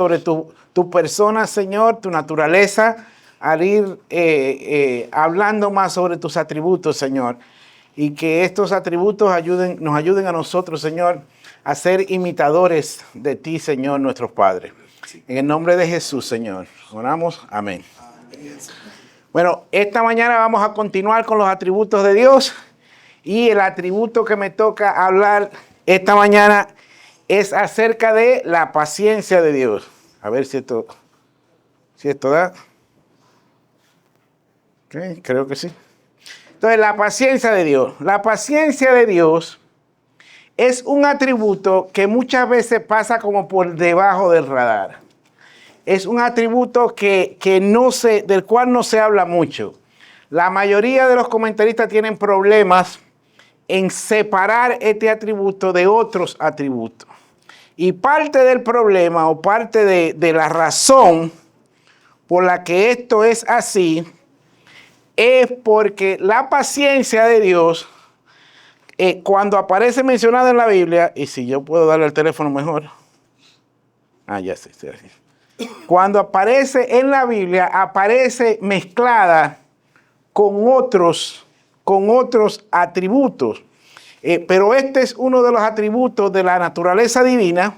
sobre tu persona, Señor, tu naturaleza, al ir hablando más sobre tus atributos, Señor. Y que estos atributos nos ayuden a nosotros, Señor, a ser imitadores de ti, Señor, nuestro Padre. En el nombre de Jesús, Señor. Oramos. Amén. Bueno, esta mañana vamos a continuar con los atributos de Dios. Y el atributo que me toca hablar esta mañana es acerca de la paciencia de Dios. A ver si esto da. Okay, creo que sí. Entonces, la paciencia de Dios. La paciencia de Dios es un atributo que muchas veces pasa como por debajo del radar. Es un atributo del cual no se habla mucho. La mayoría de los comentaristas tienen problemas en separar este atributo de otros atributos. Y parte del problema o parte de la razón por la que esto es así es porque la paciencia de Dios, cuando aparece mencionada en la Biblia, y si yo puedo darle el teléfono mejor. Ya sé, estoy así. Cuando aparece en la Biblia, aparece mezclada con otros atributos. Pero este es uno de los atributos de la naturaleza divina,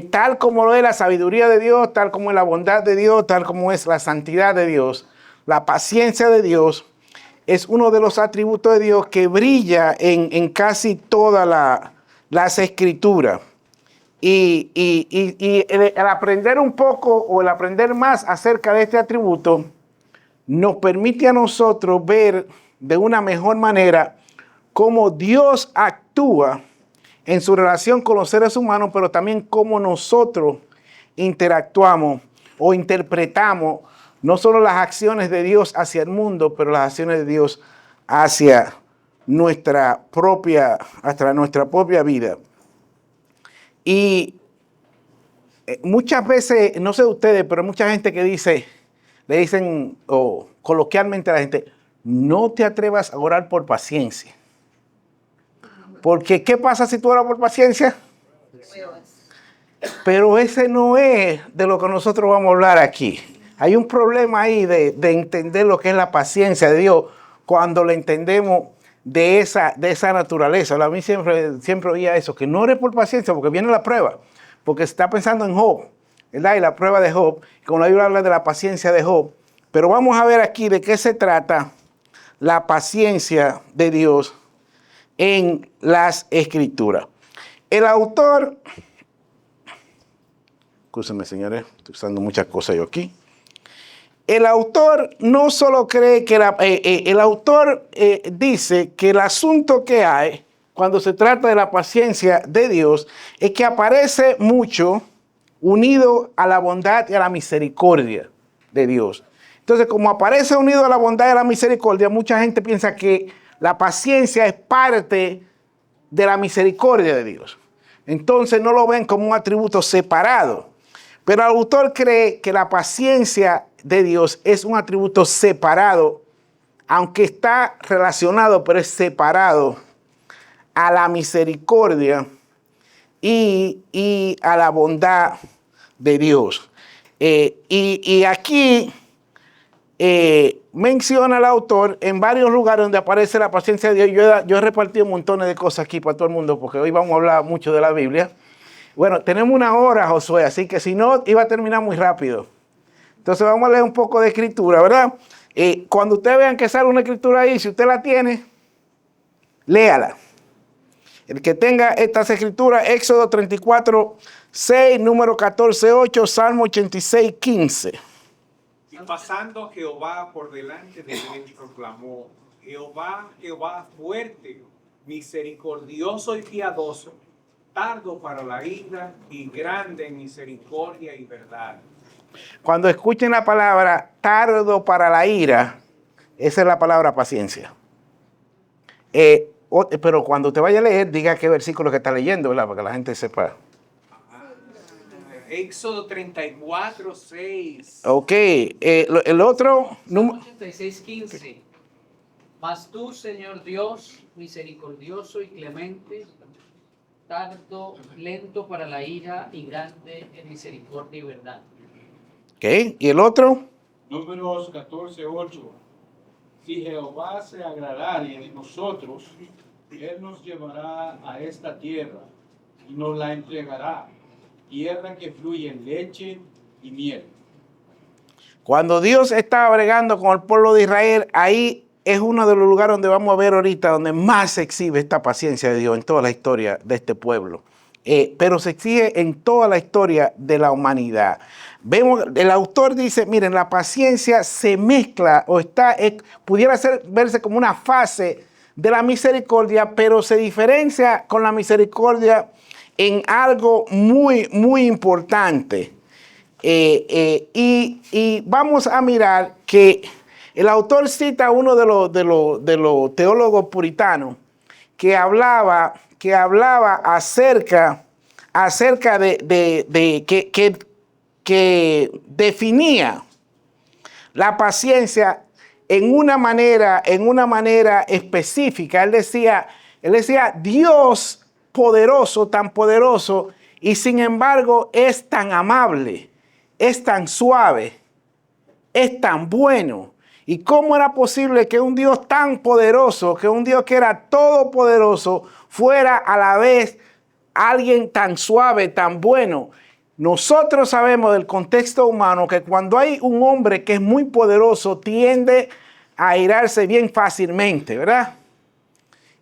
tal como lo es la sabiduría de Dios, tal como es la bondad de Dios, tal como es la santidad de Dios. La paciencia de Dios es uno de los atributos de Dios que brilla en casi todas las escrituras. Y el aprender un poco o el aprender más acerca de este atributo nos permite a nosotros ver de una mejor manera cómo Dios actúa en su relación con los seres humanos, pero también cómo nosotros interactuamos o interpretamos no solo las acciones de Dios hacia el mundo, pero las acciones de Dios hacia nuestra propia vida. Y muchas veces, no sé ustedes, pero mucha gente que le dicen, o coloquialmente a la gente, no te atrevas a orar por paciencia. Porque, ¿qué pasa si tú oras por paciencia? Pero ese no es de lo que nosotros vamos a hablar aquí. Hay un problema ahí de entender lo que es la paciencia de Dios cuando le entendemos de esa naturaleza. A mí siempre oía eso, que no ores por paciencia porque viene la prueba. Porque está pensando en Job, ¿verdad? Y la prueba de Job, como la Biblia habla de la paciencia de Job. Pero vamos a ver aquí de qué se trata la paciencia de Dios en las Escrituras. El autor, escúsenme señores, estoy usando muchas cosas yo aquí. El autor no solo cree que el autor dice que el asunto que hay cuando se trata de la paciencia de Dios es que aparece mucho unido a la bondad y a la misericordia de Dios. Entonces, como aparece unido a la bondad y a la misericordia, mucha gente piensa que la paciencia es parte de la misericordia de Dios. Entonces no lo ven como un atributo separado. Pero el autor cree que la paciencia de Dios es un atributo separado, aunque está relacionado, pero es separado a la misericordia y a la bondad de Dios. Y aquí menciona el autor en varios lugares donde aparece la paciencia de Dios. Yo he repartido montones de cosas aquí para todo el mundo, porque hoy vamos a hablar mucho de la Biblia. Bueno, tenemos una hora, Josué, así que si no, iba a terminar muy rápido. Entonces vamos a leer un poco de escritura, ¿verdad? Cuando ustedes vean que sale una escritura ahí, si usted la tiene, léala. El que tenga estas escrituras, Éxodo 34, 6, número 14, 8, Salmo 86, 15. Y pasando Jehová por delante de él, proclamó: Jehová, Jehová fuerte, misericordioso y piadoso, tardo para la ira y grande en misericordia y verdad. Cuando escuchen la palabra tardo para la ira, esa es la palabra paciencia. Pero cuando te vaya a leer, diga qué versículo que está leyendo, ¿verdad? Para que la gente sepa. Éxodo 34, 6. Ok, el otro. Salmo 86, 15. Mas tú, Señor Dios, misericordioso y clemente, tardo, lento para la ira y grande en misericordia y verdad. ¿Ok? ¿Y el otro? Números 14:8. Si Jehová se agradare de nosotros, Él nos llevará a esta tierra y nos la entregará, tierra que fluye en leche y miel. Cuando Dios estaba bregando con el pueblo de Israel, ahí es uno de los lugares donde vamos a ver ahorita donde más se exhibe esta paciencia de Dios en toda la historia de este pueblo. Pero se exhibe en toda la historia de la humanidad. Vemos, el autor dice, miren, la paciencia se mezcla o pudiera verse como una fase de la misericordia, pero se diferencia con la misericordia en algo muy, muy importante. Y vamos a mirar que el autor cita a uno de los teólogos puritanos que hablaba acerca de que definía la paciencia en una manera específica. Él decía, Dios poderoso, tan poderoso, y sin embargo es tan amable, es tan suave, es tan bueno. ¿Y cómo era posible que un Dios tan poderoso, que un Dios que era todopoderoso, fuera a la vez alguien tan suave, tan bueno? Nosotros sabemos del contexto humano que cuando hay un hombre que es muy poderoso, tiende a airarse bien fácilmente, ¿verdad?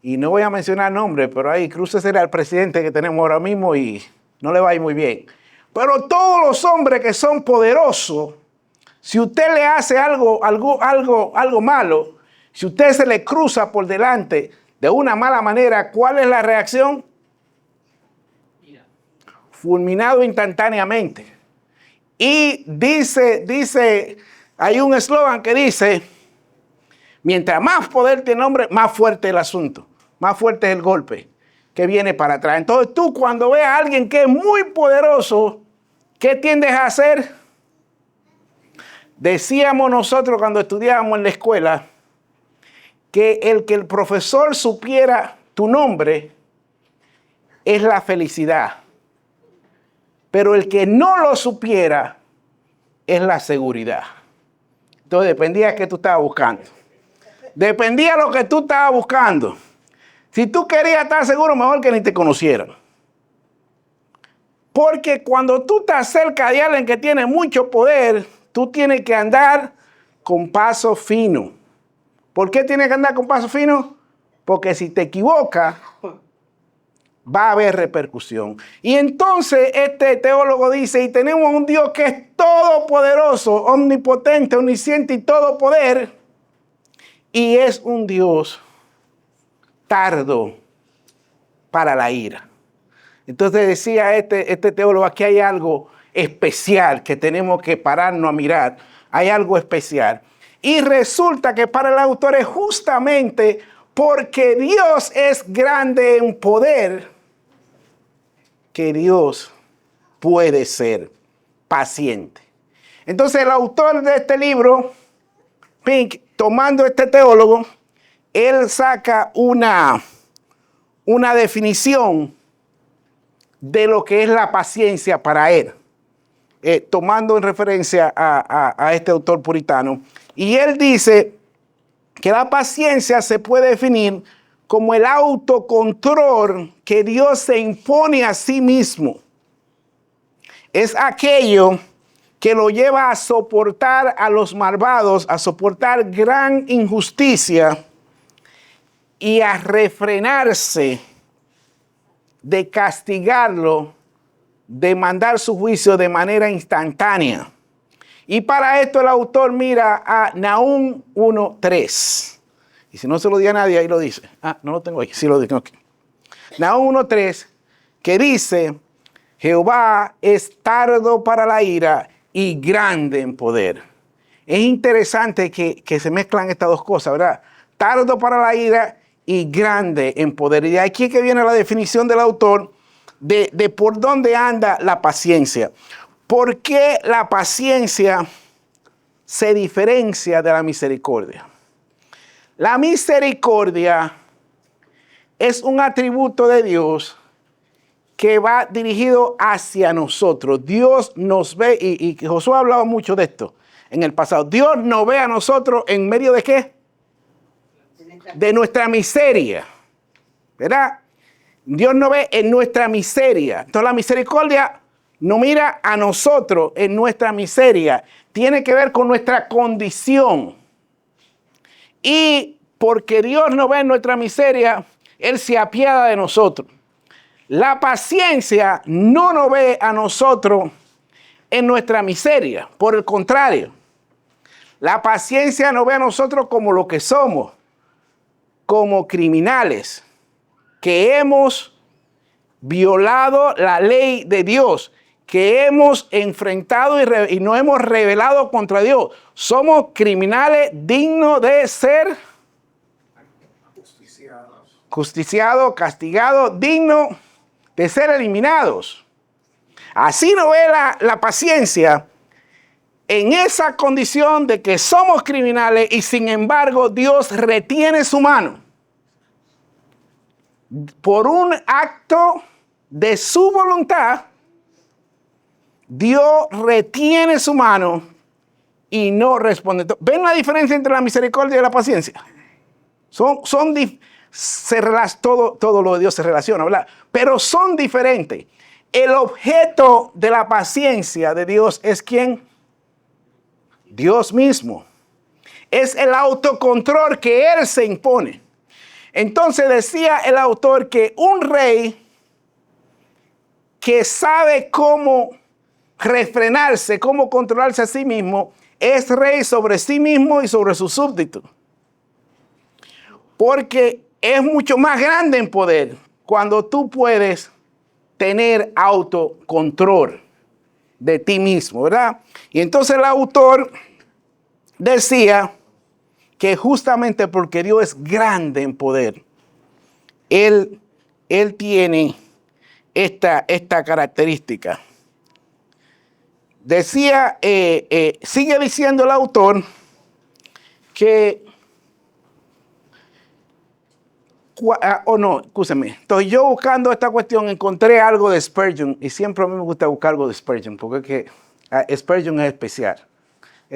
Y no voy a mencionar nombres, pero ahí Cruz era el presidente que tenemos ahora mismo y no le va a ir muy bien. Pero todos los hombres que son poderosos, si usted le hace algo malo, si usted se le cruza por delante de una mala manera, ¿cuál es la reacción? Ira. Fulminado instantáneamente. Y dice, hay un eslogan que dice, mientras más poder tiene el hombre, más fuerte el asunto, más fuerte es el golpe que viene para atrás. Entonces tú cuando ves a alguien que es muy poderoso, ¿qué tiendes a hacer? Decíamos nosotros cuando estudiábamos en la escuela que el profesor supiera tu nombre es la felicidad. Pero el que no lo supiera es la seguridad. Entonces dependía de qué tú estabas buscando. Dependía de lo que tú estabas buscando. Si tú querías estar seguro, mejor que ni te conocieran. Porque cuando tú estás cerca de alguien que tiene mucho poder, tú tienes que andar con paso fino. ¿Por qué tienes que andar con paso fino? Porque si te equivocas, va a haber repercusión. Y entonces este teólogo dice, y tenemos un Dios que es todopoderoso, omnipotente, omnisciente y todo poder, y es un Dios tardo para la ira. Entonces decía este teólogo, aquí hay algo especial que tenemos que pararnos a mirar. Hay algo especial. Y resulta que para el autor es justamente porque Dios es grande en poder que Dios puede ser paciente. Entonces el autor de este libro, Pink, tomando este teólogo, él saca una definición de lo que es la paciencia para él, tomando en referencia a este autor puritano. Y él dice que la paciencia se puede definir como el autocontrol que Dios se impone a sí mismo. Es aquello que lo lleva a soportar a los malvados, a soportar gran injusticia y a refrenarse de castigarlo, de mandar su juicio de manera instantánea. Y para esto el autor mira a Nahum 1:3. Y si no se lo di a nadie, ahí lo dice. No lo tengo ahí, sí lo digo aquí. Nahum 1:3, que dice, Jehová es tardo para la ira y grande en poder. Es interesante que se mezclan estas dos cosas, ¿verdad? Tardo para la ira y grande en poder. Y de aquí es que viene la definición del autor de por dónde anda la paciencia. ¿Por qué la paciencia se diferencia de la misericordia? La misericordia es un atributo de Dios que va dirigido hacia nosotros. Dios nos ve, y Josué ha hablado mucho de esto en el pasado. Dios nos ve a nosotros en medio de ¿qué? De nuestra miseria, ¿verdad? Dios nos ve en nuestra miseria. Entonces la misericordia no mira a nosotros en nuestra miseria. Tiene que ver con nuestra condición. Y porque Dios nos ve en nuestra miseria, Él se apiada de nosotros. La paciencia no nos ve a nosotros en nuestra miseria. Por el contrario, la paciencia nos ve a nosotros como lo que somos, como criminales, que hemos violado la ley de Dios, que hemos enfrentado y nos hemos rebelado contra Dios. Somos criminales dignos de ser justiciados, castigados, dignos de ser eliminados. Así nos ve la paciencia en esa condición de que somos criminales y sin embargo Dios retiene su mano. Por un acto de su voluntad, Dios retiene su mano y no responde. ¿Ven la diferencia entre la misericordia y la paciencia? Todo lo de Dios se relaciona, ¿verdad? Pero son diferentes. El objeto de la paciencia de Dios es ¿quién? Dios mismo. Es el autocontrol que Él se impone. Entonces decía el autor que un rey que sabe cómo refrenarse, cómo controlarse a sí mismo, es rey sobre sí mismo y sobre sus súbditos. Porque es mucho más grande en poder cuando tú puedes tener autocontrol de ti mismo, ¿verdad? Y entonces el autor decía que justamente porque Dios es grande en poder, Él tiene esta característica. Decía, sigue diciendo el autor que, entonces yo buscando esta cuestión encontré algo de Spurgeon y siempre a mí me gusta buscar algo de Spurgeon porque es que Spurgeon es especial.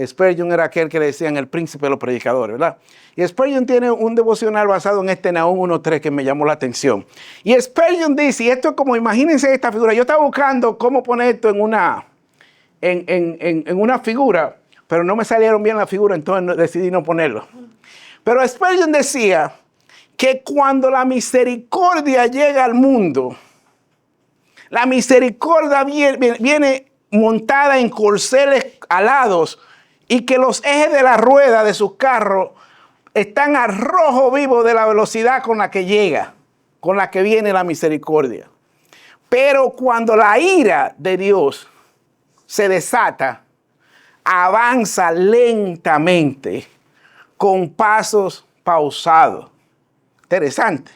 Spurgeon era aquel que le decían el príncipe de los predicadores, ¿verdad? Y Spurgeon tiene un devocional basado en este Nahum 1:3 que me llamó la atención. Y Spurgeon dice, y esto es como, imagínense esta figura, yo estaba buscando cómo poner esto en una figura, pero no me salieron bien la figura, entonces decidí no ponerlo. Pero Spurgeon decía que cuando la misericordia llega al mundo, la misericordia viene montada en corceles alados y que los ejes de la rueda de sus carros están al rojo vivo de la velocidad con la que llega, con la que viene la misericordia. Pero cuando la ira de Dios se desata, avanza lentamente, con pasos pausados. Interesante.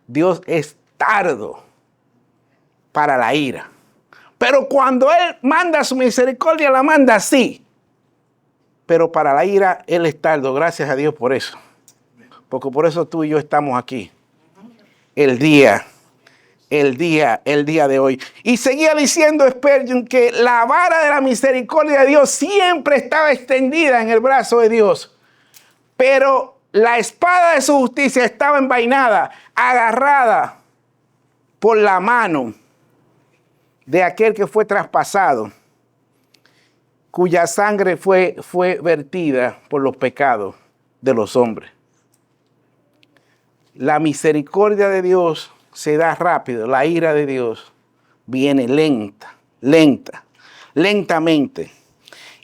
Dios es tardo para la ira. Pero cuando Él manda su misericordia, la manda así. Pero para la ira, Él es tardo. Gracias a Dios por eso. Porque por eso tú y yo estamos aquí. El día de hoy. Y seguía diciendo Spurgeon que la vara de la misericordia de Dios siempre estaba extendida en el brazo de Dios. Pero la espada de su justicia estaba envainada, agarrada por la mano de aquel que fue traspasado, cuya sangre fue vertida por los pecados de los hombres. La misericordia de Dios se da rápido, la ira de Dios viene lentamente.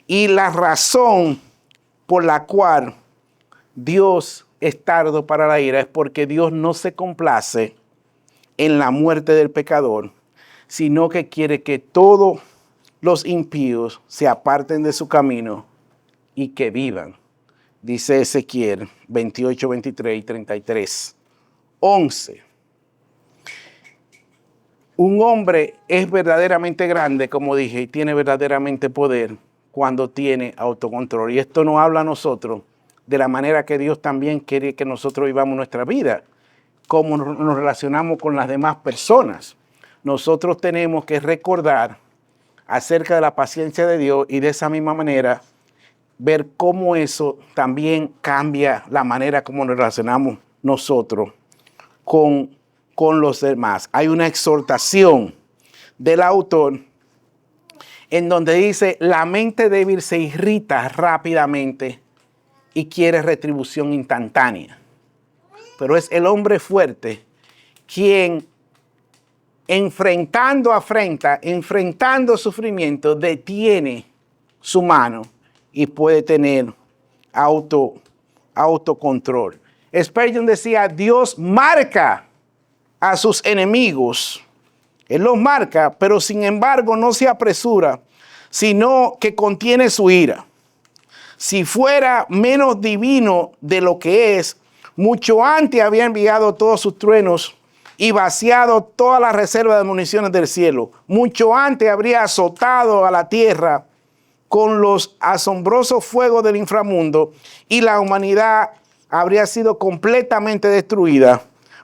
Y la razón por la cual Dios es tardo para la ira es porque Dios no se complace en la muerte del pecador, sino que quiere que todos los impíos se aparten de su camino y que vivan. Dice Ezequiel 28, 23 y 33. 11. Un hombre es verdaderamente grande, como dije, y tiene verdaderamente poder cuando tiene autocontrol. Y esto nos habla a nosotros de la manera que Dios también quiere que nosotros vivamos nuestra vida, cómo nos relacionamos con las demás personas. nosotros tenemos que recordar acerca de la paciencia de Dios y de esa misma manera ver cómo eso también cambia la manera como nos relacionamos nosotros con los demás. Hay una exhortación del autor en donde dice, la mente débil se irrita rápidamente y quiere retribución instantánea. Pero es el hombre fuerte quien enfrentando afrenta, enfrentando sufrimiento, detiene su mano y puede tener autocontrol. Spurgeon decía, Dios marca a sus enemigos. Él los marca, pero sin embargo no se apresura, sino que contiene su ira. Si fuera menos divino de lo que es, mucho antes había enviado todos sus truenos y vaciado toda la reserva de municiones del cielo. Mucho antes habría azotado a la tierra con los asombrosos fuegos del inframundo y la humanidad habría sido completamente destruida.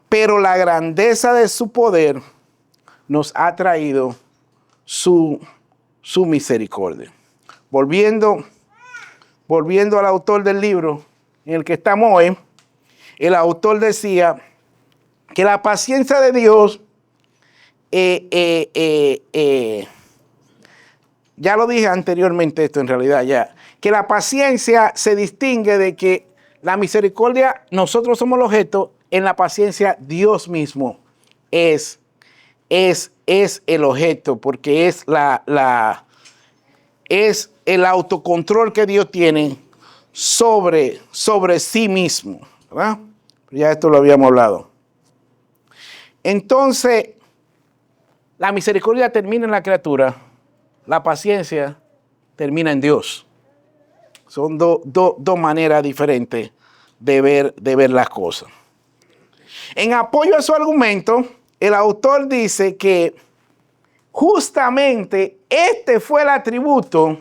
Pero la grandeza de su poder nos ha traído su misericordia. Volviendo al autor del libro en el que estamos hoy, el autor decía que la paciencia de Dios, ya lo dije anteriormente esto en realidad ya, que la paciencia se distingue de que la misericordia, nosotros somos el objeto, en la paciencia Dios mismo es el objeto, porque es es el autocontrol que Dios tiene sobre sí mismo, ¿verdad? Ya esto lo habíamos hablado. Entonces, la misericordia termina en la criatura, la paciencia termina en Dios. Son dos maneras diferentes de ver las cosas. En apoyo a su argumento, el autor dice que justamente este fue el atributo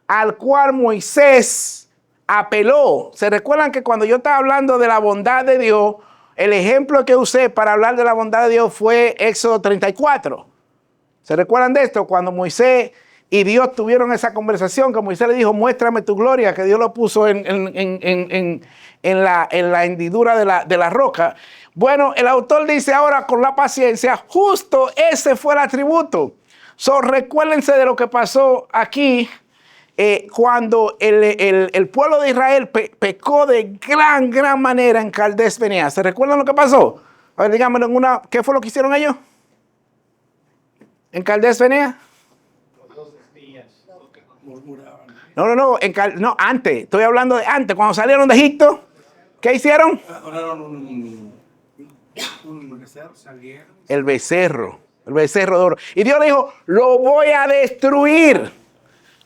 al cual Moisés apeló. ¿Se recuerdan que cuando yo estaba hablando de la bondad de Dios, el ejemplo que usé para hablar de la bondad de Dios fue Éxodo 34? ¿Se recuerdan de esto? Cuando Moisés y Dios tuvieron esa conversación, que Moisés le dijo, muéstrame tu gloria, que Dios lo puso en la hendidura de la roca. Bueno, el autor dice ahora con la paciencia, justo ese fue el atributo. Recuérdense de lo que pasó aquí cuando el pueblo de Israel pecó de gran manera en Caldés Barnea. ¿Se recuerdan lo que pasó? A ver, díganmelo ¿qué fue lo que hicieron ellos? ¿En Caldés Barnea? No, antes. Estoy hablando de antes. Cuando salieron de Egipto, ¿qué hicieron? El becerro de oro. Y Dios le dijo, lo voy a destruir.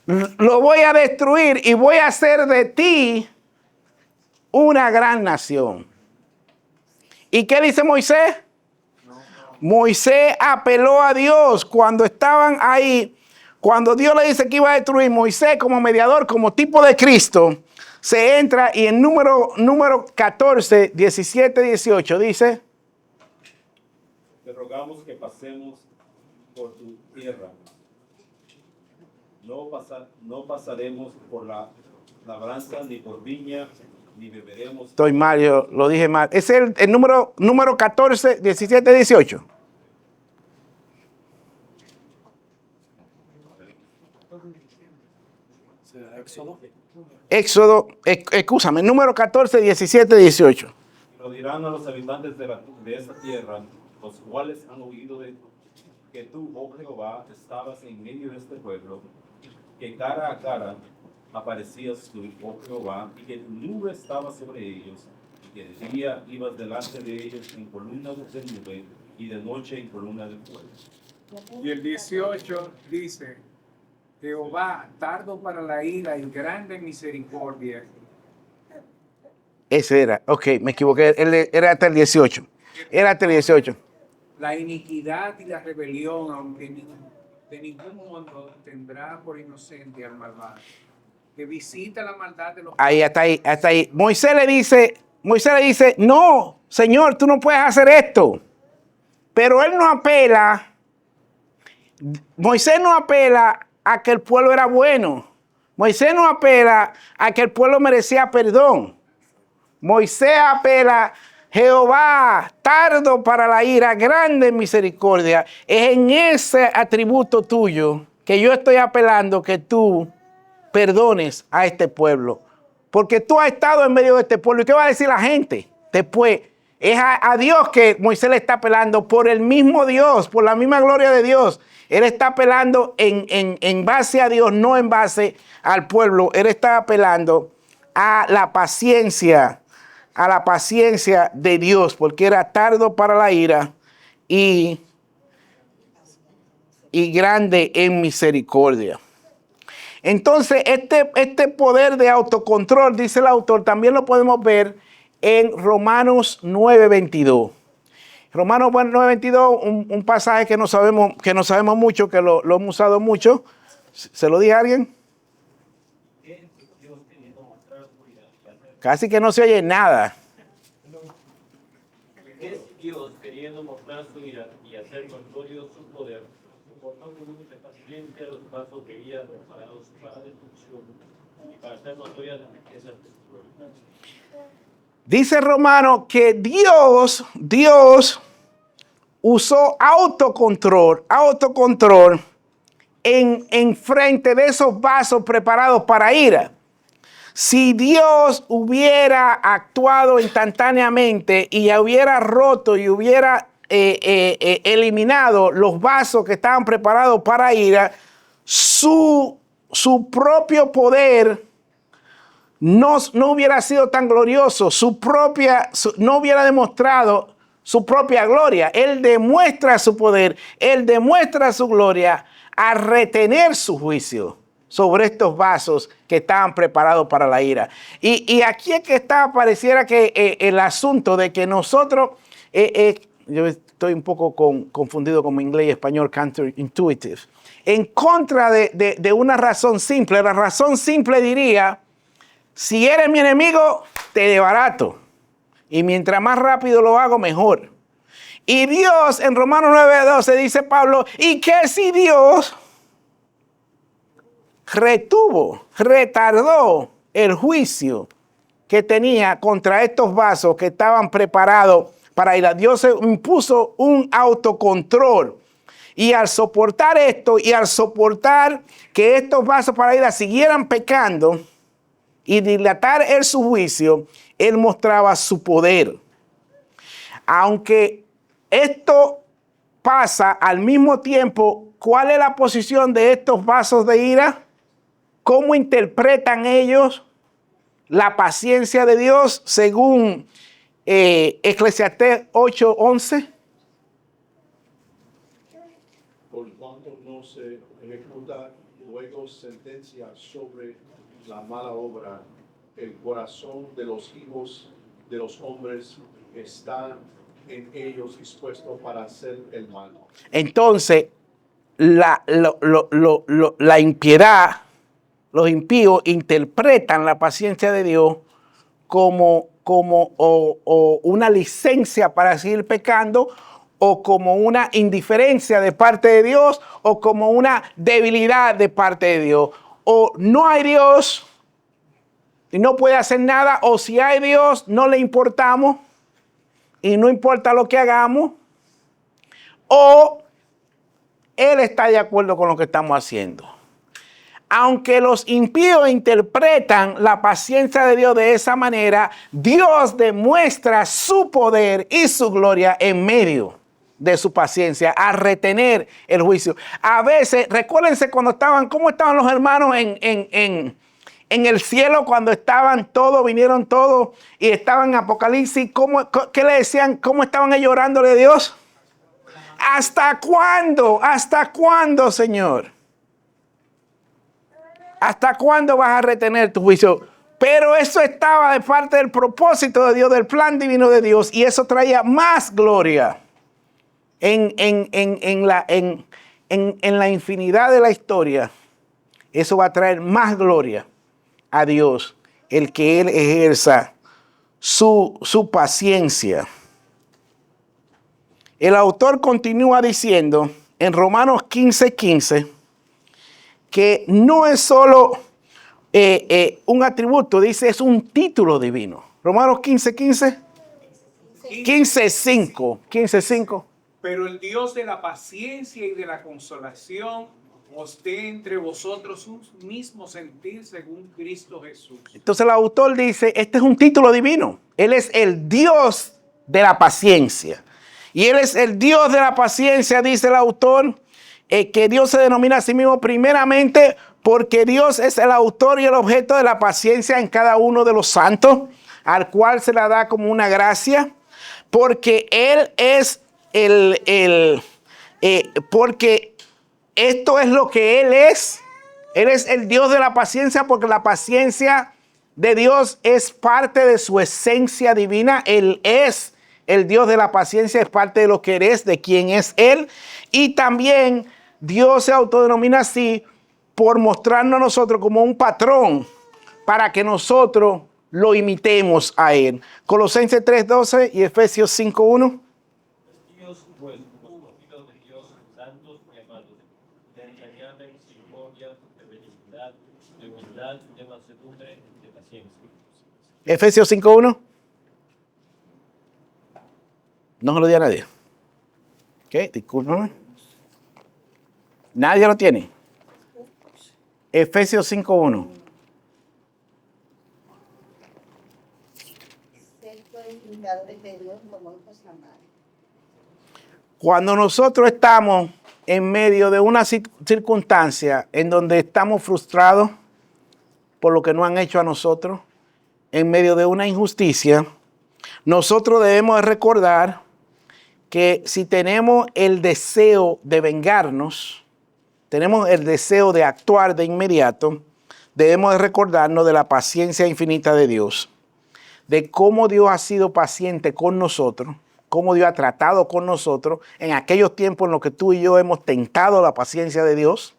Lo voy a destruir y voy a hacer de ti una gran nación. ¿Y qué dice Moisés? Moisés apeló a Dios cuando estaban ahí. Cuando Dios le dice que iba a destruir, Moisés como mediador, como tipo de Cristo, se entra y en número 14, 17, 18 dice: te rogamos que pasemos por tu tierra. No pasaremos por la labranza, ni por viña, ni beberemos. Estoy mal, yo lo dije mal. Es el número 14, 17, 18. Éxodo, excúsame, número 14, 17, 18. Lo dirán a los habitantes de esta tierra, los cuales han oído de que tú, oh Jehová, estabas en medio de este pueblo, que cara a cara aparecías tú, oh Jehová, y que tu nube estaba sobre ellos, y que de día ibas delante de ellos en columna de nube, y de noche en columna de fuego. Y el 18 dice: Jehová, tardo para la ira y grande en misericordia. Ese era, ok, me equivoqué, era hasta el 18. Era hasta el 18. La iniquidad y la rebelión, aunque de ningún modo tendrá por inocente al malvado, que visita la maldad de los... Ahí, hasta ahí. Moisés le dice, no, Señor, tú no puedes hacer esto. Pero él no apela Moisés no apela a que el pueblo era bueno. Moisés no apela a que el pueblo merecía perdón. Moisés apela, Jehová, tardo para la ira, grande en misericordia. Es en ese atributo tuyo que yo estoy apelando que tú perdones a este pueblo. Porque tú has estado en medio de este pueblo. ¿Y qué va a decir la gente después? Es a Dios que Moisés le está apelando, por el mismo Dios, por la misma gloria de Dios. Él está apelando en base a Dios, no en base al pueblo. Él está apelando a la paciencia de Dios, porque era tardo para la ira y grande en misericordia. Entonces, este poder de autocontrol, dice el autor, también lo podemos ver en Romanos 9:22. Romanos 9:22, un pasaje que no sabemos mucho, que lo hemos usado mucho. ¿Se lo dije a alguien? Casi que no se oye nada. Es Dios queriendo mostrar su ira y hacer notorio su poder, soportando paciencia los pasos que guían preparados para destrucción y para hacer notorias las riquezas de su gloria. Dice Romano que Dios usó autocontrol en frente de esos vasos preparados para ira. Si Dios hubiera actuado instantáneamente y hubiera roto y hubiera eliminado los vasos que estaban preparados para ira, su propio poder no hubiera sido tan glorioso, no hubiera demostrado su propia gloria. Él demuestra su poder, él demuestra su gloria a retener su juicio sobre estos vasos que estaban preparados para la ira. Y aquí es que pareciera que el asunto de que nosotros, yo estoy un poco confundido con mi inglés y español counterintuitive, en contra de una razón simple. La razón simple diría: si eres mi enemigo, te desbarato. Y mientras más rápido lo hago, mejor. Y Dios, en Romanos 9:12, dice Pablo, ¿y qué si Dios retardó el juicio que tenía contra estos vasos que estaban preparados para ira? Dios impuso un autocontrol. Y al soportar esto y al soportar que estos vasos para ira siguieran pecando y dilatar él su juicio, él mostraba su poder. Aunque esto pasa al mismo tiempo, ¿cuál es la posición de estos vasos de ira? ¿Cómo interpretan ellos la paciencia de Dios según Eclesiastés 8:11? Por cuanto no se ejecuta luego sentencia sobre la mala obra, el corazón de los hijos de los hombres está en ellos dispuesto para hacer el mal. Entonces, la impiedad, los impíos interpretan la paciencia de Dios como una licencia para seguir pecando, o como una indiferencia de parte de Dios, o como una debilidad de parte de Dios. O no hay Dios y no puede hacer nada, o si hay Dios no le importamos y no importa lo que hagamos, o Él está de acuerdo con lo que estamos haciendo. Aunque los impíos interpretan la paciencia de Dios de esa manera, Dios demuestra su poder y su gloria en medio de su paciencia, a retener el juicio. A veces, recuérdense cómo estaban los hermanos en el cielo cuando vinieron todos y estaban en Apocalipsis. ¿Qué le decían? ¿Cómo estaban ellos orándole a Dios? ¿Hasta cuándo? ¿Hasta cuándo, Señor? ¿Hasta cuándo vas a retener tu juicio? Pero eso estaba de parte del propósito de Dios, del plan divino de Dios, y eso traía más gloria en la infinidad de la historia. Eso va a traer más gloria a Dios, el que Él ejerza su paciencia. El autor continúa diciendo en Romanos 15:15, que no es solo un atributo, dice, es un título divino. Romanos 15:15, 15:5. Pero el Dios de la paciencia y de la consolación os dé entre vosotros un mismo sentir según Cristo Jesús. Entonces el autor dice, este es un título divino. Él es el Dios de la paciencia. Y Él es el Dios de la paciencia, dice el autor, que Dios se denomina a sí mismo primeramente porque Dios es el autor y el objeto de la paciencia en cada uno de los santos, al cual se la da como una gracia, porque Él es porque esto es lo que Él es. Él es el Dios de la paciencia porque la paciencia de Dios es parte de su esencia divina. Él es el Dios de la paciencia, es parte de lo que eres, de quién es Él. Y también Dios se autodenomina así por mostrarnos a nosotros como un patrón para que nosotros lo imitemos a Él. Colosenses 3:12 y Efesios 5:1. Dios, pues, conocidos de Dios, santos y amados, de entrañable misericordia, de benignidad, de humildad, de mansedumbre, de paciencia. Efesios 5:1. No se lo di a nadie. ¿Qué? Discúlpame. Nadie lo tiene. Efesios 5:1. Cuando nosotros estamos en medio de una circunstancia en donde estamos frustrados por lo que nos han hecho a nosotros, en medio de una injusticia, nosotros debemos recordar que si tenemos el deseo de vengarnos, tenemos el deseo de actuar de inmediato, debemos de recordarnos de la paciencia infinita de Dios, de cómo Dios ha sido paciente con nosotros, cómo Dios ha tratado con nosotros en aquellos tiempos en los que tú y yo hemos tentado la paciencia de Dios.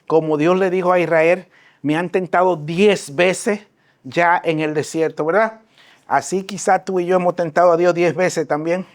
Como Dios le dijo a Israel, me han tentado 10 veces ya en el desierto, ¿verdad? Así quizás tú y yo hemos tentado a Dios 10 veces también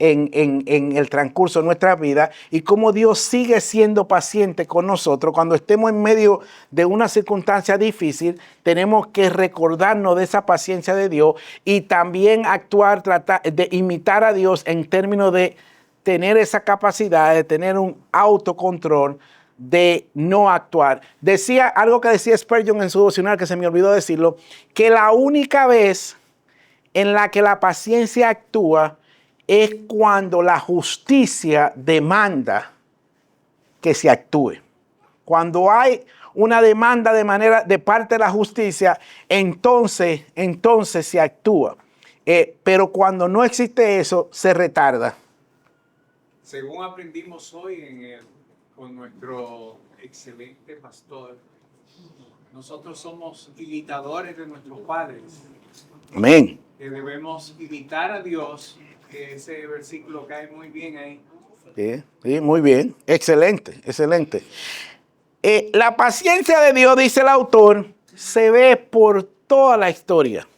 en el transcurso de nuestra vida, y cómo Dios sigue siendo paciente con nosotros. Cuando estemos en medio de una circunstancia difícil, tenemos que recordarnos de esa paciencia de Dios y también actuar, tratar de imitar a Dios en términos de tener esa capacidad, de tener un autocontrol, de no actuar. Decía algo que decía Spurgeon en su devocional, que se me olvidó decirlo, que la única vez en la que la paciencia actúa es cuando la justicia demanda que se actúe. Cuando hay una demanda de parte de la justicia, entonces se actúa. Pero cuando no existe eso, se retarda. Según aprendimos hoy con nuestro excelente pastor, nosotros somos imitadores de nuestros padres. Amén. Que debemos imitar a Dios. Que ese versículo cae muy bien ahí. Sí, muy bien. Excelente, excelente. La paciencia de Dios, dice el autor, se ve por toda la historia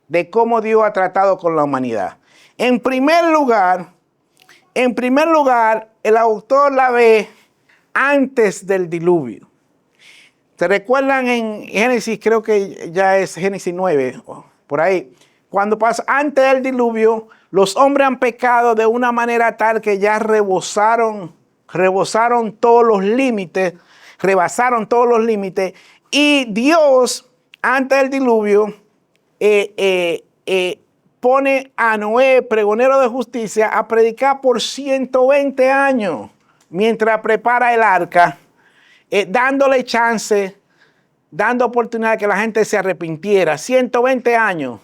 de cómo Dios ha tratado con la humanidad. En primer lugar, el autor la ve antes del diluvio. ¿Se recuerdan en Génesis? Creo que ya es Génesis 9, por ahí. Cuando pasa antes del diluvio, los hombres han pecado de una manera tal que ya rebasaron todos los límites, y Dios, antes del diluvio, pone a Noé, pregonero de justicia, a predicar por 120 años, mientras prepara el arca, dándole chance, dando oportunidad de que la gente se arrepintiera. 120 años.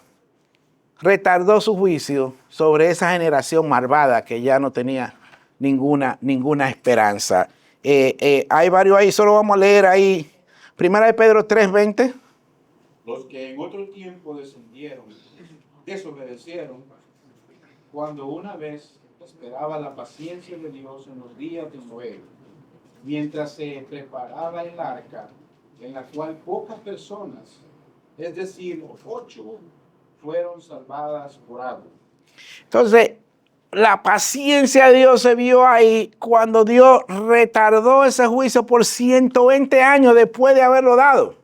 Retardó su juicio sobre esa generación malvada que ya no tenía ninguna esperanza. Hay varios ahí, solo vamos a leer ahí. Primera de Pedro 3:20. Los que en otro tiempo desobedecieron, cuando una vez esperaba la paciencia de Dios en los días de Noé, mientras se preparaba el arca, en la cual pocas personas, es decir, 8, fueron salvadas por agua. Entonces, la paciencia de Dios se vio ahí cuando Dios retardó ese juicio por 120 años después de haberlo dado.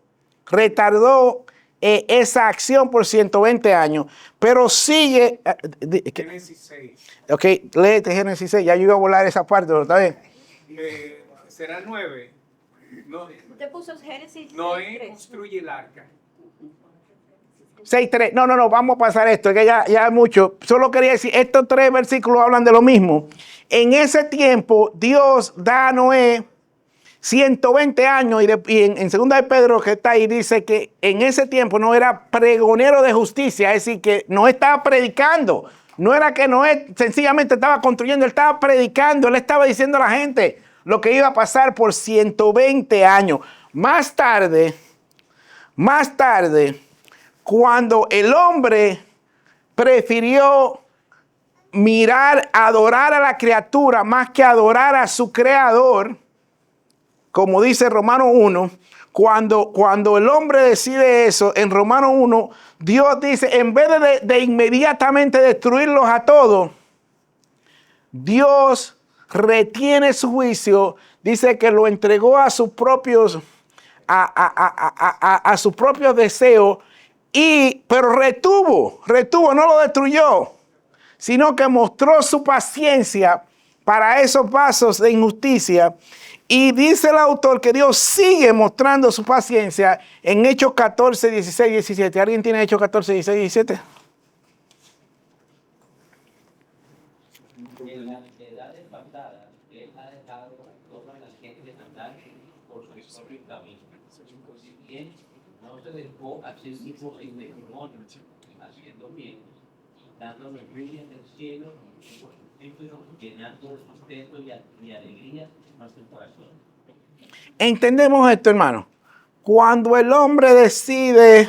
Retardó esa acción por 120 años, pero sigue. Génesis 6. Ok, léete Génesis 6, ya yo iba a volar esa parte, pero está bien. ¿Será 9? No, Usted puso Génesis Noé 3. construye el arca. 6:3. No, vamos a pasar esto, es que ya es mucho. Solo quería decir, estos 3 versículos hablan de lo mismo. En ese tiempo, Dios da a Noé 120 años y en 2 de Pedro, que está ahí, dice que en ese tiempo no era pregonero de justicia, es decir, que no estaba predicando. No era que Noé sencillamente estaba construyendo, él estaba predicando, él estaba diciendo a la gente lo que iba a pasar por 120 años. Más tarde, cuando el hombre prefirió adorar a la criatura más que adorar a su creador, como dice Romanos 1, cuando el hombre decide eso, en Romanos 1, Dios dice, en vez de inmediatamente destruirlos a todos, Dios retiene su juicio, dice que lo entregó a sus propios, a sus propios deseos, pero retuvo, no lo destruyó, sino que mostró su paciencia para esos pasos de injusticia. Y dice el autor que Dios sigue mostrando su paciencia en Hechos 14, 16, 17. ¿Alguien tiene Hechos 14, 16, 17? En las edades pasadas, él ha dejado a todas las gentes andar por su propio camino. Bien, no se dejó a sí mismo en testimonio, haciendo bien, dándonos lluvia del cielo, llenando de sustento y alegría nuestro corazón. Entendemos esto, hermano. Cuando el hombre decide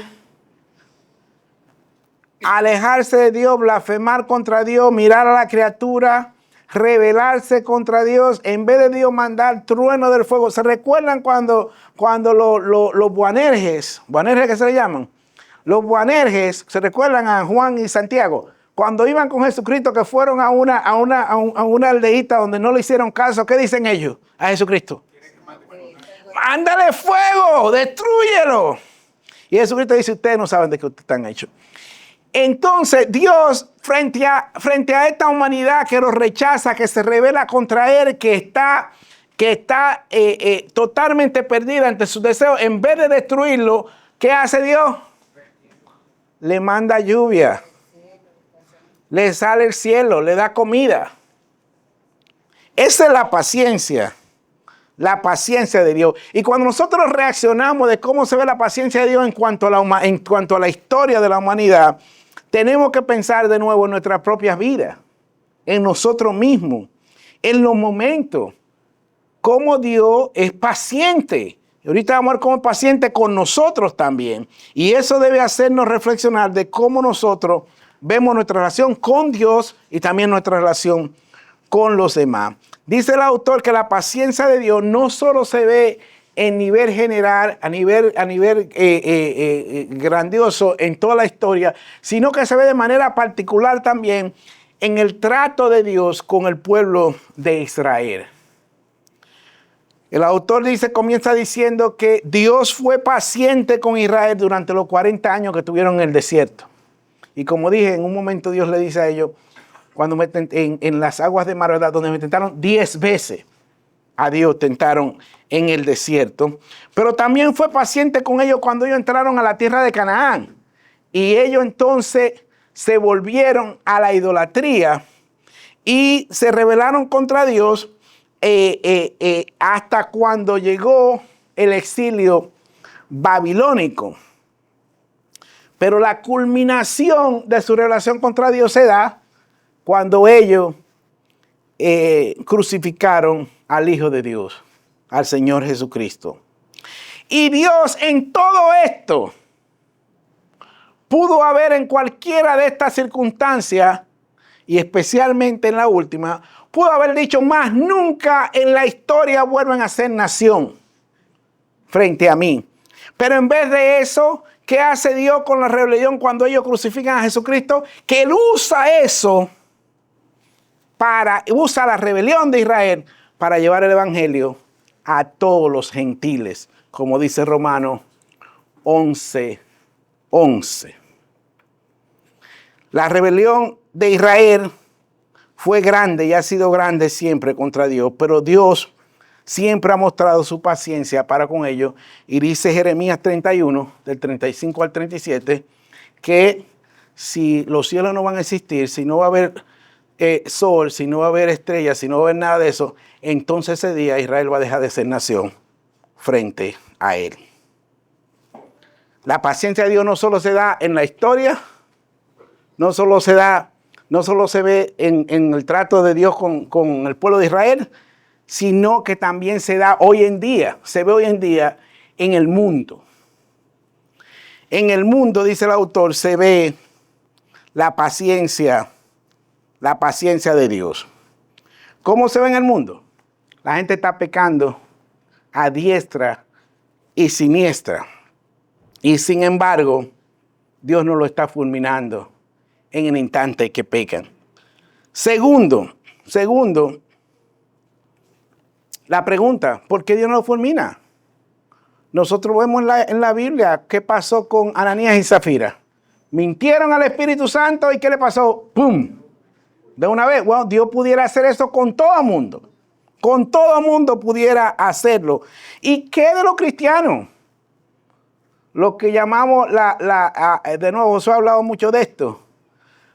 alejarse de Dios, blasfemar contra Dios, mirar a la criatura, rebelarse contra Dios, en vez de Dios mandar trueno del fuego. ¿Se recuerdan cuando los Boanerges que se le llaman? Los Boanerges, ¿se recuerdan a Juan y Santiago? Cuando iban con Jesucristo, que fueron a una aldeíta donde no le hicieron caso, ¿qué dicen ellos a Jesucristo? ¡Mándale fuego! ¡Destrúyelo! Y Jesucristo dice, ustedes no saben de qué ustedes están hechos. Entonces Dios, frente a esta humanidad que lo rechaza, que se rebela contra él, que está totalmente perdida ante sus deseos, en vez de destruirlo, ¿qué hace Dios? Le manda lluvia. Le sale el cielo, le da comida. Esa es la paciencia de Dios. Y cuando nosotros reaccionamos de cómo se ve la paciencia de Dios en cuanto a la historia de la humanidad, tenemos que pensar de nuevo en nuestras propias vidas, en nosotros mismos, en los momentos, cómo Dios es paciente. Y ahorita vamos a ver cómo es paciente con nosotros también. Y eso debe hacernos reflexionar de cómo nosotros vemos nuestra relación con Dios y también nuestra relación con los demás. Dice el autor que la paciencia de Dios no solo se ve en nivel general, a nivel grandioso en toda la historia, sino que se ve de manera particular también en el trato de Dios con el pueblo de Israel. El autor comienza diciendo que Dios fue paciente con Israel durante los 40 años que estuvieron en el desierto. Y como dije, en un momento Dios le dice a ellos, cuando en las aguas de Mar, donde me tentaron 10 veces, a Dios tentaron en el desierto. Pero también fue paciente con ellos cuando ellos entraron a la tierra de Canaán. Y ellos entonces se volvieron a la idolatría y se rebelaron contra Dios hasta cuando llegó el exilio babilónico. Pero la culminación de su relación contra Dios se da cuando ellos crucificaron al Hijo de Dios, al Señor Jesucristo. Y Dios en todo esto pudo haber en cualquiera de estas circunstancias, y especialmente en la última, pudo haber dicho más nunca en la historia vuelven a ser nación frente a mí. Pero en vez de eso, ¿qué hace Dios con la rebelión cuando ellos crucifican a Jesucristo? Que Él usa eso usa la rebelión de Israel para llevar el evangelio a todos los gentiles, como dice Romanos 11:11. La rebelión de Israel fue grande y ha sido grande siempre contra Dios, pero Dios siempre ha mostrado su paciencia para con ellos. Y dice Jeremías 31, del 35 al 37, que si los cielos no van a existir, si no va a haber sol, si no va a haber estrellas, si no va a haber nada de eso, entonces ese día Israel va a dejar de ser nación frente a él. La paciencia de Dios no solo se da en la historia, no solo se ve en el trato de Dios con el pueblo de Israel, sino que también se da hoy en día, se ve hoy en día en el mundo. En el mundo, dice el autor, se ve la paciencia de Dios. ¿Cómo se ve en el mundo? La gente está pecando a diestra y siniestra. Y sin embargo, Dios no lo está fulminando en el instante que pecan. Segundo, la pregunta, ¿por qué Dios no lo fulmina? Nosotros vemos en la Biblia qué pasó con Ananías y Zafira. Mintieron al Espíritu Santo y ¿qué le pasó? ¡Pum! De una vez. Bueno, Dios pudiera hacer eso con todo el mundo. Con todo el mundo pudiera hacerlo. ¿Y qué de los cristianos? Lo que llamamos de nuevo, Josué ha hablado mucho de esto.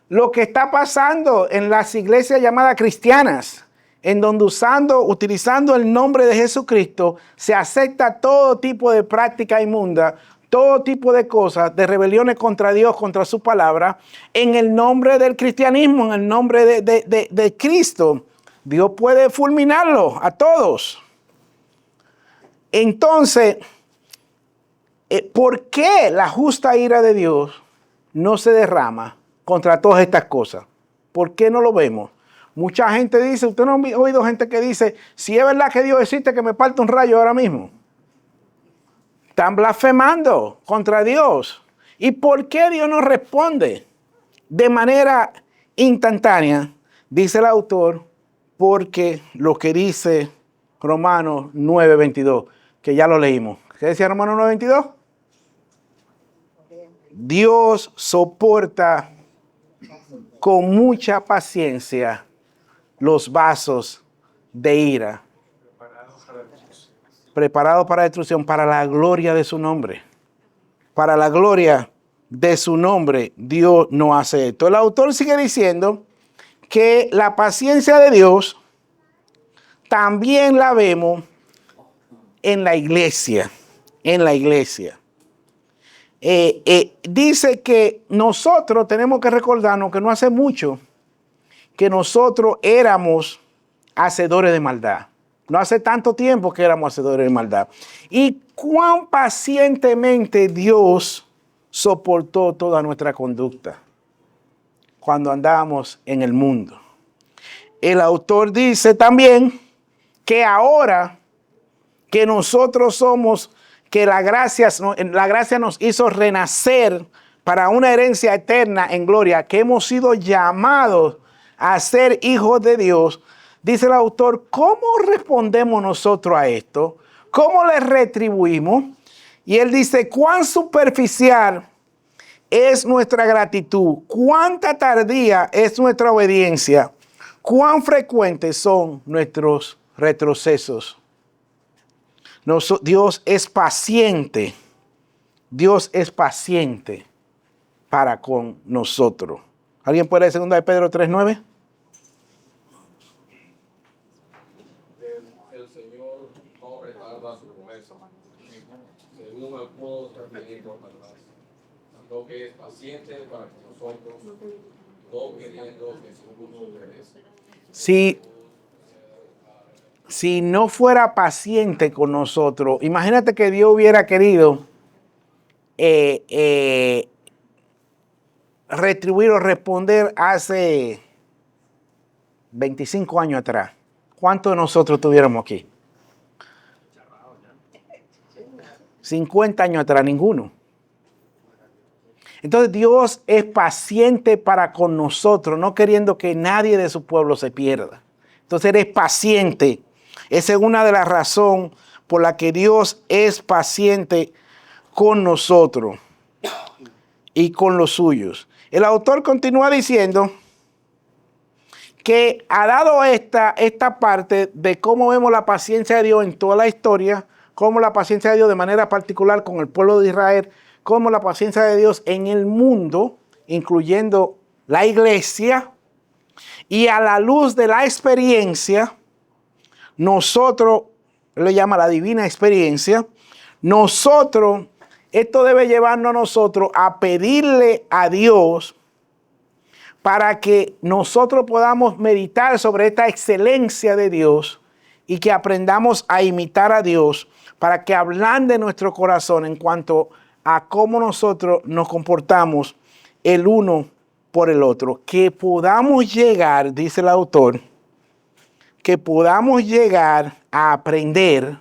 Lo que está pasando en las iglesias llamadas cristianas, en donde utilizando el nombre de Jesucristo, se acepta todo tipo de práctica inmunda, todo tipo de cosas, de rebeliones contra Dios, contra su palabra, en el nombre del cristianismo, en el nombre de Cristo. Dios puede fulminarlo a todos. Entonces, ¿por qué la justa ira de Dios no se derrama contra todas estas cosas? ¿Por qué no lo vemos? Mucha gente dice, usted no ha oído gente que dice, si es verdad que Dios existe, que me parte un rayo ahora mismo. Están blasfemando contra Dios. ¿Y por qué Dios no responde de manera instantánea? Dice el autor, porque lo que dice Romanos 9:22, que ya lo leímos. ¿Qué decía Romanos 9:22? Dios soporta con mucha paciencia los vasos de ira, preparados para destrucción, para la gloria de su nombre. Para la gloria de su nombre, Dios no hace esto. El autor sigue diciendo que la paciencia de Dios también la vemos en la iglesia. En la iglesia. Dice que nosotros tenemos que recordarnos que no hace mucho que nosotros éramos hacedores de maldad. No hace tanto tiempo que éramos hacedores de maldad. Y cuán pacientemente Dios soportó toda nuestra conducta cuando andábamos en el mundo. El autor dice también que ahora que nosotros somos, que la gracia nos hizo renacer para una herencia eterna en gloria, que hemos sido llamados a ser hijos de Dios. Dice el autor, ¿cómo respondemos nosotros a esto? ¿Cómo le retribuimos? Y él dice, ¿cuán superficial es nuestra gratitud? ¿Cuánta tardía es nuestra obediencia? ¿Cuán frecuentes son nuestros retrocesos? Dios es paciente. Dios es paciente para con nosotros. ¿Alguien puede leer 2 de Pedro 3:9? El Señor no retarda su promesa, según el modo de por atrás, sino que es paciente para con nosotros, no queriendo que ninguno perezca. Si no fuera paciente con nosotros, imagínate que Dios hubiera querido retribuir o responder hace 25 años atrás. ¿Cuántos de nosotros tuviéramos aquí? 50 años atrás, ninguno. Entonces Dios es paciente para con nosotros, no queriendo que nadie de su pueblo se pierda. Entonces Él es paciente. Esa es una de las razones por la que Dios es paciente con nosotros y con los suyos. El autor continúa diciendo que ha dado esta parte de cómo vemos la paciencia de Dios en toda la historia, cómo la paciencia de Dios de manera particular con el pueblo de Israel, cómo la paciencia de Dios en el mundo, incluyendo la iglesia, y a la luz de la experiencia, nosotros, él le llama la divina experiencia, esto debe llevarnos a nosotros a pedirle a Dios para que nosotros podamos meditar sobre esta excelencia de Dios y que aprendamos a imitar a Dios para que ablande nuestro corazón en cuanto a cómo nosotros nos comportamos el uno por el otro. Que podamos llegar, dice el autor, que podamos llegar a aprender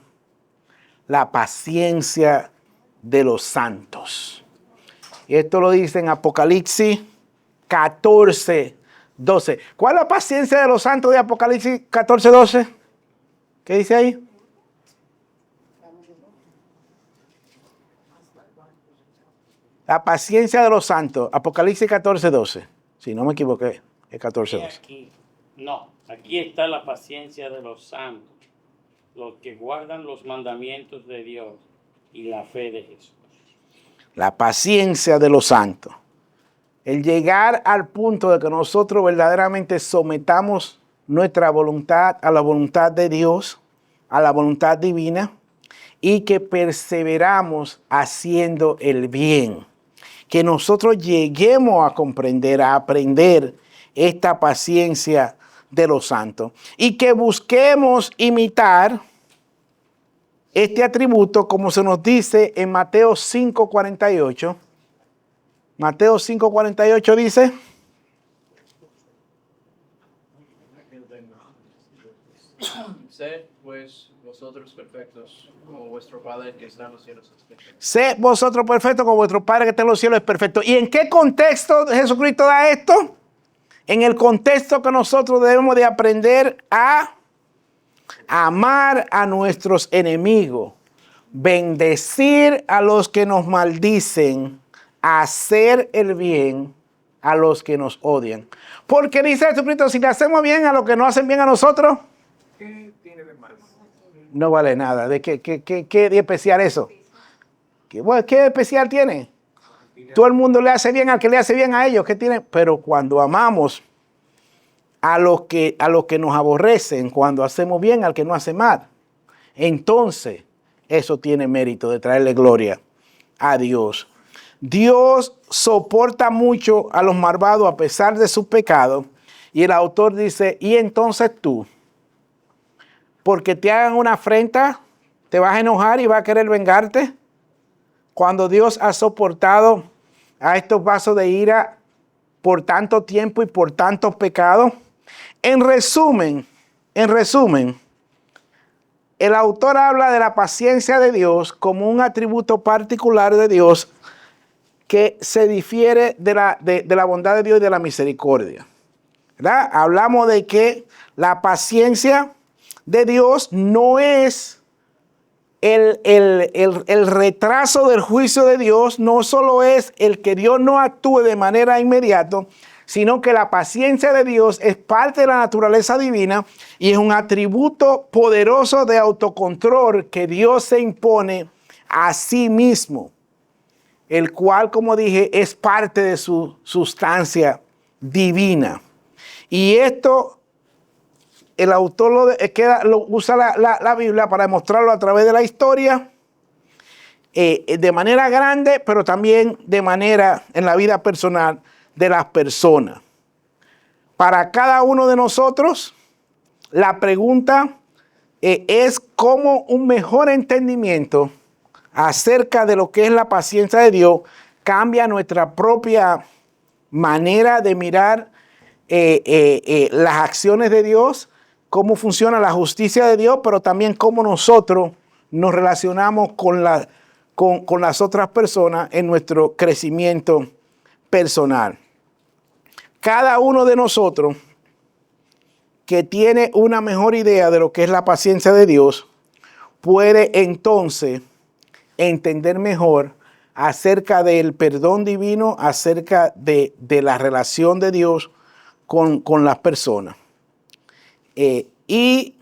la paciencia de los santos. Y esto lo dice en Apocalipsis 14, 12. ¿Cuál es la paciencia de los santos de Apocalipsis 14, 12? ¿Qué dice ahí? La paciencia de los santos, Apocalipsis 14, 12. Si no me equivoqué, es 14, 12. Aquí está la paciencia de los santos, los que guardan los mandamientos de Dios y la fe de Jesús. La paciencia de los santos. El llegar al punto de que nosotros verdaderamente sometamos nuestra voluntad a la voluntad de Dios, a la voluntad divina, y que perseveramos haciendo el bien. Que nosotros lleguemos a comprender, a aprender esta paciencia de los santos. Y que busquemos imitar este atributo como se nos dice en Mateo 5:48. Mateo 5:48 dice: Sed pues vosotros perfectos, como vuestro Padre que está en los cielos es perfecto. Sed vosotros perfectos, como vuestro Padre que está en los cielos es perfecto. ¿Y en qué contexto Jesucristo da esto? En el contexto que nosotros debemos de aprender a amar a nuestros enemigos, bendecir a los que nos maldicen, hacer el bien a los que nos odian. Porque dice Jesucristo, si le hacemos bien a los que nos hacen bien a nosotros, ¿Qué tiene de malo? no vale nada. ¿De qué de especial eso? ¿Qué especial tiene? Todo el mundo le hace bien al que le hace bien a ellos. ¿Qué tiene? Pero cuando amamos a los que nos aborrecen, cuando hacemos bien al que no hace mal, entonces eso tiene mérito de traerle gloria a Dios. Dios soporta mucho a los malvados a pesar de sus pecados. Y el autor dice, y entonces tú, porque te hagan una afrenta, te vas a enojar y vas a querer vengarte. Cuando Dios ha soportado a estos vasos de ira por tanto tiempo y por tantos pecados. En resumen, el autor habla de la paciencia de Dios como un atributo particular de Dios que se difiere de la bondad de Dios y de la misericordia. ¿Verdad? Hablamos de que la paciencia de Dios no es el retraso del juicio de Dios, no solo es el que Dios no actúe de manera inmediata, sino que la paciencia de Dios es parte de la naturaleza divina y es un atributo poderoso de autocontrol que Dios se impone a sí mismo, el cual, como dije, es parte de su sustancia divina. Y esto, el autor usa la Biblia para demostrarlo a través de la historia, de manera grande, pero también de manera en la vida personal de las personas. Para cada uno de nosotros, la pregunta es cómo un mejor entendimiento acerca de lo que es la paciencia de Dios cambia nuestra propia manera de mirar las acciones de Dios, cómo funciona la justicia de Dios, pero también cómo nosotros nos relacionamos con las otras personas en nuestro crecimiento personal. Cada uno de nosotros que tiene una mejor idea de lo que es la paciencia de Dios, puede entonces entender mejor acerca del perdón divino, acerca de la relación de Dios con las personas. Y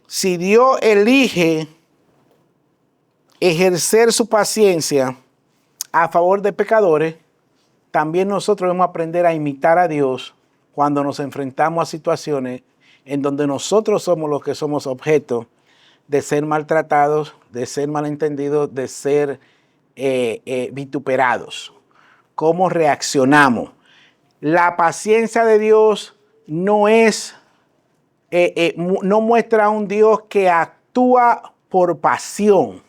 si Dios elige ejercer su paciencia a favor de pecadores, también nosotros debemos aprender a imitar a Dios cuando nos enfrentamos a situaciones en donde nosotros somos los que somos objeto de ser maltratados, de ser malentendidos, de ser vituperados. ¿Cómo reaccionamos? La paciencia de Dios no es, no muestra a un Dios que actúa por pasión,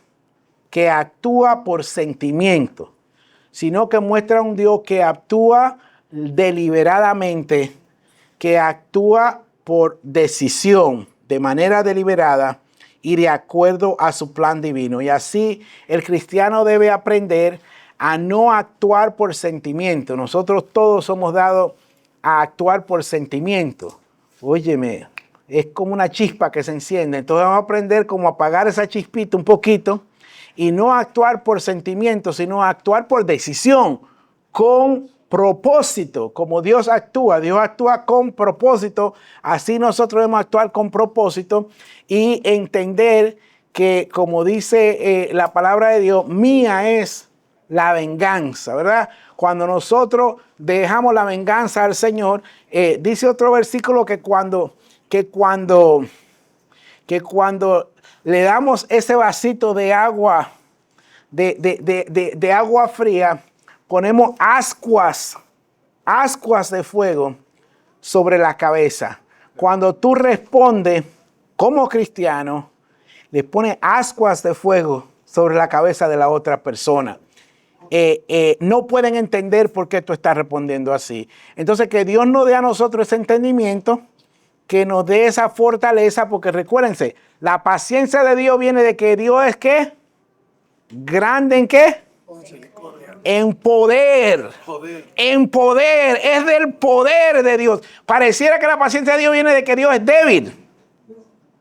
que actúa por sentimiento, sino que muestra a un Dios que actúa deliberadamente, que actúa por decisión, de manera deliberada y de acuerdo a su plan divino. Y así el cristiano debe aprender a no actuar por sentimiento. Nosotros todos somos dados a actuar por sentimiento. Óyeme, es como una chispa que se enciende. Entonces vamos a aprender cómo apagar esa chispita un poquito y no actuar por sentimiento, sino actuar por decisión, con propósito. Como Dios actúa con propósito, así nosotros debemos actuar con propósito y entender que, como dice la palabra de Dios, mía es la venganza, ¿verdad? Cuando nosotros dejamos la venganza al Señor, dice otro versículo que cuando le damos ese vasito de agua, de agua fría, ponemos ascuas de fuego sobre la cabeza. Cuando tú respondes como cristiano, le pones ascuas de fuego sobre la cabeza de la otra persona. No pueden entender por qué tú estás respondiendo así. Entonces, que Dios nos dé a nosotros ese entendimiento, que nos dé esa fortaleza, porque recuérdense, la paciencia de Dios viene de que Dios es ¿qué? ¿Grande en qué? En poder. En poder. Es del poder de Dios. Pareciera que la paciencia de Dios viene de que Dios es débil.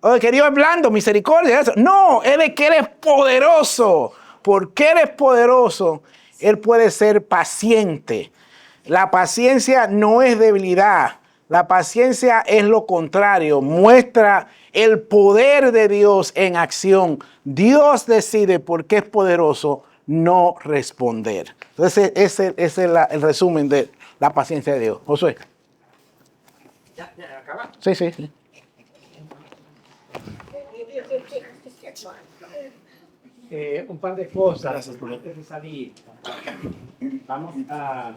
O de que Dios es blando, misericordia. Eso. No, es de que Él es poderoso. Porque Él es poderoso, Él puede ser paciente. La paciencia no es debilidad. La paciencia es lo contrario. Muestra el poder de Dios en acción. Dios decide, porque es poderoso, no responder. Entonces, ese es el resumen de la paciencia de Dios. Josué. ¿Ya acaba? Sí. Un par de cosas antes de salir. Vamos a